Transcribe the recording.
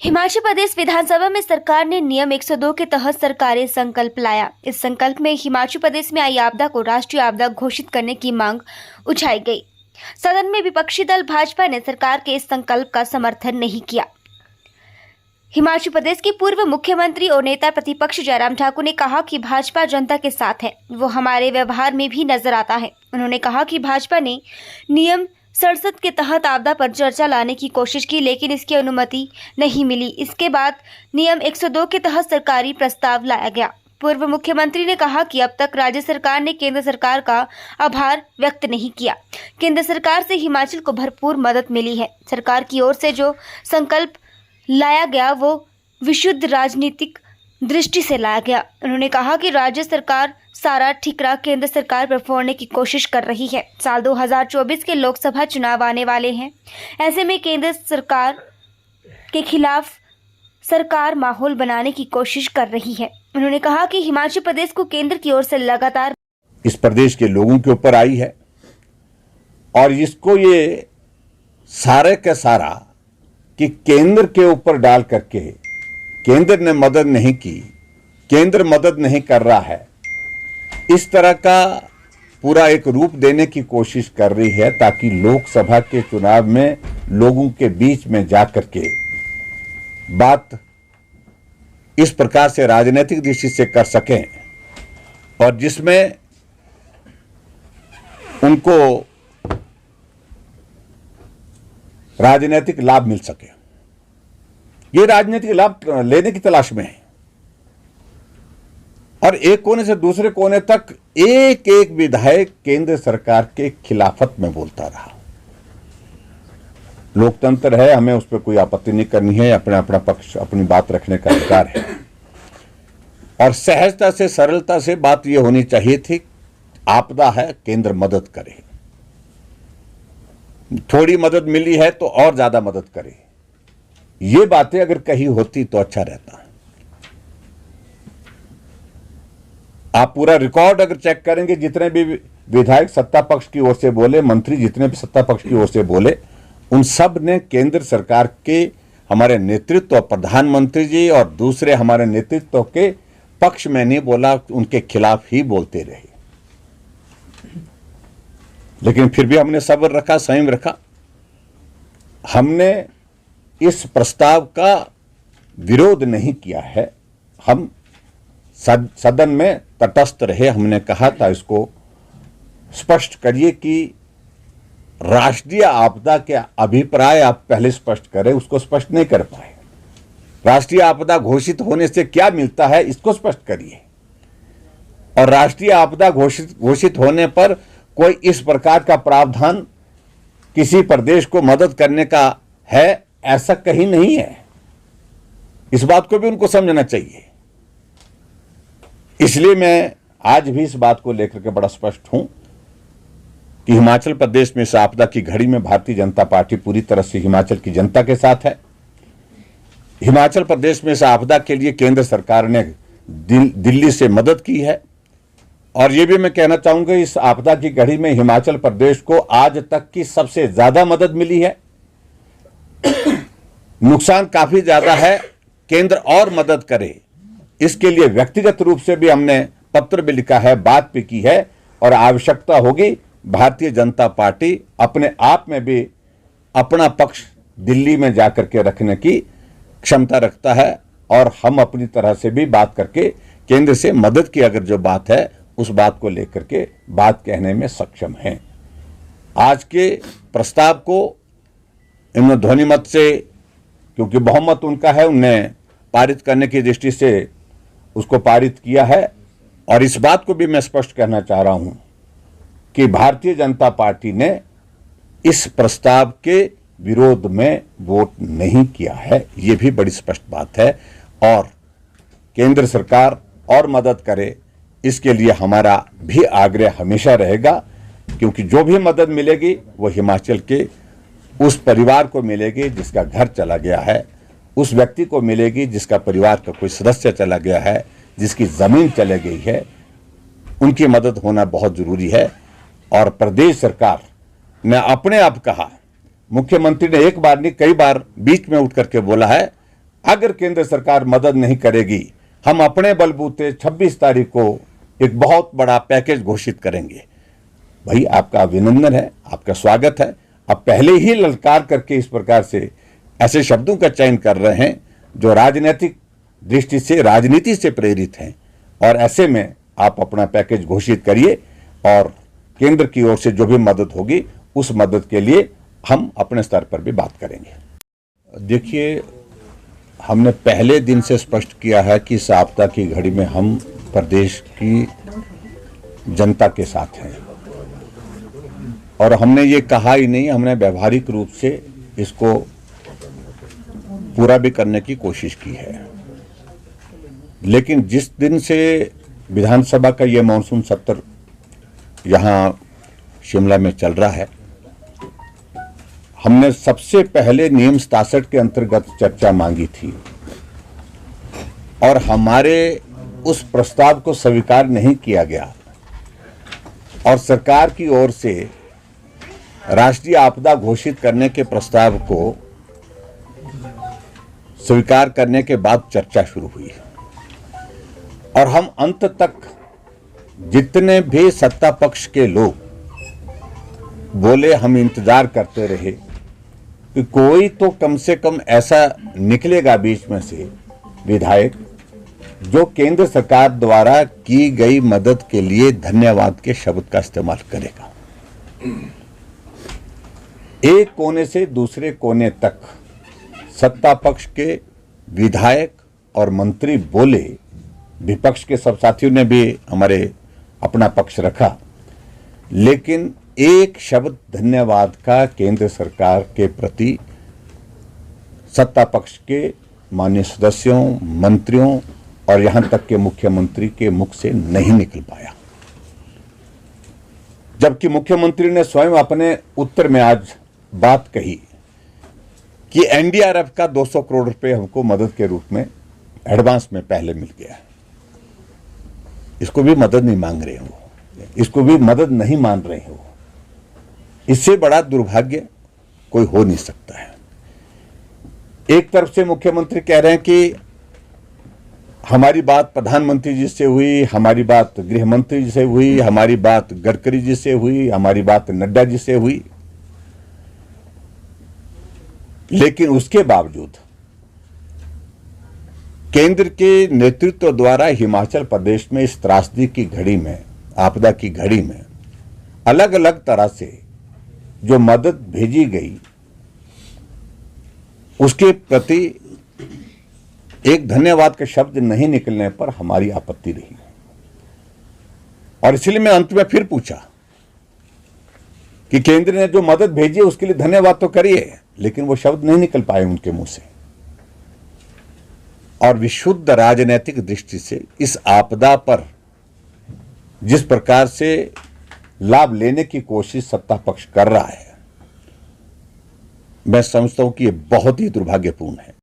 हिमाचल प्रदेश विधानसभा में सरकार ने नियम 102 के तहत सरकारी संकल्प लाया। इस संकल्प में हिमाचल प्रदेश में आई आपदा को राष्ट्रीय आपदा घोषित करने की मांग उठाई गई। सदन में विपक्षी दल भाजपा ने सरकार के इस संकल्प का समर्थन नहीं किया। हिमाचल प्रदेश के पूर्व मुख्यमंत्री और नेता प्रतिपक्ष जयराम ठाकुर ने कहा कि भाजपा जनता के साथ है, वो हमारे व्यवहार में भी नजर आता है। उन्होंने कहा कि भाजपा ने नियम 67 के तहत आपदा पर चर्चा लाने की कोशिश की, लेकिन इसकी अनुमति नहीं मिली। इसके बाद नियम 102 के तहत सरकारी प्रस्ताव लाया गया। पूर्व मुख्यमंत्री ने कहा कि अब तक राज्य सरकार ने केंद्र सरकार का आभार व्यक्त नहीं किया। केंद्र सरकार से हिमाचल को भरपूर मदद मिली है। सरकार की ओर से जो संकल्प लाया गया वो विशुद्ध राजनीतिक दृष्टि से लाया गया। उन्होंने कहा कि राज्य सरकार सारा ठिकरा केंद्र सरकार पर फोड़ने की कोशिश कर रही है। साल 2024 के लोकसभा चुनाव आने वाले हैं। ऐसे में केंद्र सरकार के खिलाफ सरकार माहौल बनाने की कोशिश कर रही है। उन्होंने कहा कि हिमाचल प्रदेश को केंद्र की ओर से लगातार इस प्रदेश के लोगों के ऊपर आई है और इसको ये सारे का सारा कि केंद्र के ऊपर डाल करके केंद्र ने मदद नहीं की, केंद्र मदद नहीं कर रहा है, इस तरह का पूरा एक रूप देने की कोशिश कर रही है ताकि लोकसभा के चुनाव में लोगों के बीच में जाकर के बात इस प्रकार से राजनीतिक दृष्टि से कर सकें और जिसमें उनको राजनीतिक लाभ मिल सके। ये राजनीतिक लाभ लेने की तलाश में है और एक कोने से दूसरे कोने तक एक एक विधायक केंद्र सरकार के खिलाफत में बोलता रहा। लोकतंत्र है, हमें उस पर कोई आपत्ति नहीं करनी है, अपना अपना पक्ष अपनी बात रखने का अधिकार है और सहजता से सरलता से बात यह होनी चाहिए थी, आपदा है, केंद्र मदद करे। थोड़ी मदद मिली है तो और ज्यादा मदद करे। ये बातें अगर कही होती तो अच्छा रहता। आप पूरा रिकॉर्ड अगर चेक करेंगे, जितने भी विधायक सत्ता पक्ष की ओर से बोले, मंत्री जितने भी सत्ता पक्ष की ओर से बोले, उन सब ने केंद्र सरकार के हमारे नेतृत्व, प्रधानमंत्री जी और दूसरे हमारे नेतृत्व के पक्ष में नहीं बोला, उनके खिलाफ ही बोलते रहे। लेकिन फिर भी हमने सब्र रखा, संयम रखा। हमने इस प्रस्ताव का विरोध नहीं किया है। हम सदन में तटस्थ रहे। हमने कहा था इसको स्पष्ट करिए कि राष्ट्रीय आपदा के अभिप्राय आप पहले स्पष्ट करें, उसको स्पष्ट नहीं कर पाए। राष्ट्रीय आपदा घोषित होने से क्या मिलता है इसको स्पष्ट करिए और राष्ट्रीय आपदा घोषित होने पर कोई इस प्रकार का प्रावधान किसी प्रदेश को मदद करने का है, ऐसा कहीं नहीं है। इस बात को भी उनको समझना चाहिए। इसलिए मैं आज भी इस बात को लेकर के बड़ा स्पष्ट हूं कि हिमाचल प्रदेश में इस आपदा की घड़ी में भारतीय जनता पार्टी पूरी तरह से हिमाचल की जनता के साथ है। हिमाचल प्रदेश में इस आपदा के लिए केंद्र सरकार ने दिल्ली से मदद की है और ये भी मैं कहना चाहूंगा, इस आपदा की घड़ी में हिमाचल प्रदेश को आज तक की सबसे ज्यादा मदद मिली है। नुकसान काफी ज्यादा है, केंद्र और मदद करे, इसके लिए व्यक्तिगत रूप से भी हमने पत्र भी लिखा है, बात भी की है और आवश्यकता होगी भारतीय जनता पार्टी अपने आप में भी अपना पक्ष दिल्ली में जाकर के रखने की क्षमता रखता है और हम अपनी तरह से भी बात करके केंद्र से मदद की अगर जो बात है उस बात को लेकर के बात कहने में सक्षम हैं। आज के प्रस्ताव को इन्होंने ध्वनिमत से, क्योंकि बहुमत उनका है, उन्हें पारित करने की दृष्टि से उसको पारित किया है और इस बात को भी मैं स्पष्ट कहना चाह रहा हूं कि भारतीय जनता पार्टी ने इस प्रस्ताव के विरोध में वोट नहीं किया है। ये भी बड़ी स्पष्ट बात है और केंद्र सरकार और मदद करे, इसके लिए हमारा भी आग्रह हमेशा रहेगा, क्योंकि जो भी मदद मिलेगी वो हिमाचल के उस परिवार को मिलेगी जिसका घर चला गया है, उस व्यक्ति को मिलेगी जिसका परिवार का कोई सदस्य चला गया है, जिसकी जमीन चले गई है, उनकी मदद होना बहुत जरूरी है। और प्रदेश सरकार ने अपने आप कहा, मुख्यमंत्री ने एक बार नहीं कई बार बीच में उठ करके बोला है अगर केंद्र सरकार मदद नहीं करेगी, हम अपने बलबूते 26 तारीख को एक बहुत बड़ा पैकेज घोषित करेंगे। भाई, आपका अभिनंदन है, आपका स्वागत है। आप पहले ही ललकार करके इस प्रकार से ऐसे शब्दों का चयन कर रहे हैं जो राजनीतिक दृष्टि से, राजनीति से प्रेरित हैं, और ऐसे में आप अपना पैकेज घोषित करिए और केंद्र की ओर से जो भी मदद होगी उस मदद के लिए हम अपने स्तर पर भी बात करेंगे। देखिए, हमने पहले दिन से स्पष्ट किया है कि इस आपदा की घड़ी में हम प्रदेश की जनता के साथ हैं, और हमने ये कहा ही नहीं, हमने व्यवहारिक रूप से इसको पूरा भी करने की कोशिश की है। लेकिन जिस दिन से विधानसभा का ये मानसून सत्र यहाँ शिमला में चल रहा है, हमने सबसे पहले नियम 67 के अंतर्गत चर्चा मांगी थी, और हमारे उस प्रस्ताव को स्वीकार नहीं किया गया, और सरकार की ओर से राष्ट्रीय आपदा घोषित करने के प्रस्ताव को स्वीकार करने के बाद चर्चा शुरू हुई, और हम अंत तक जितने भी सत्ता पक्ष के लोग बोले, हम इंतजार करते रहे कि कोई तो कम से कम ऐसा निकलेगा बीच में से विधायक जो केंद्र सरकार द्वारा की गई मदद के लिए धन्यवाद के शब्द का इस्तेमाल करेगा। एक कोने से दूसरे कोने तक सत्ता पक्ष के विधायक और मंत्री बोले, विपक्ष के सब साथियों ने भी हमारे अपना पक्ष रखा, लेकिन एक शब्द धन्यवाद का केंद्र सरकार के प्रति सत्ता पक्ष के माननीय सदस्यों, मंत्रियों और यहां तक के मुख्यमंत्री के मुख से नहीं निकल पाया। जबकि मुख्यमंत्री ने स्वयं अपने उत्तर में आज बात कही कि एनडीआरएफ का 200 करोड़ रुपए हमको मदद के रूप में एडवांस में पहले मिल गया है। इसको भी मदद नहीं मांग रहे हो, इसको भी मदद नहीं मान रहे हो। इससे बड़ा दुर्भाग्य कोई हो नहीं सकता है। एक तरफ से मुख्यमंत्री कह रहे हैं कि हमारी बात प्रधानमंत्री जी से हुई, हमारी बात गृह मंत्री जी से हुई, हमारी बात गडकरी जी से हुई, हमारी बात नड्डा जी से हुई, लेकिन उसके बावजूद केंद्र के नेतृत्व द्वारा हिमाचल प्रदेश में इस त्रासदी की घड़ी में, आपदा की घड़ी में अलग अलग तरह से जो मदद भेजी गई उसके प्रति एक धन्यवाद के शब्द नहीं निकलने पर हमारी आपत्ति रही, और इसलिए मैं अंत में फिर पूछा कि केंद्र ने जो मदद भेजी है उसके लिए धन्यवाद तो करिए, लेकिन वो शब्द नहीं निकल पाए उनके मुंह से। और विशुद्ध राजनीतिक दृष्टि से इस आपदा पर जिस प्रकार से लाभ लेने की कोशिश सत्ता पक्ष कर रहा है, मैं समझता हूं कि यह बहुत ही दुर्भाग्यपूर्ण है।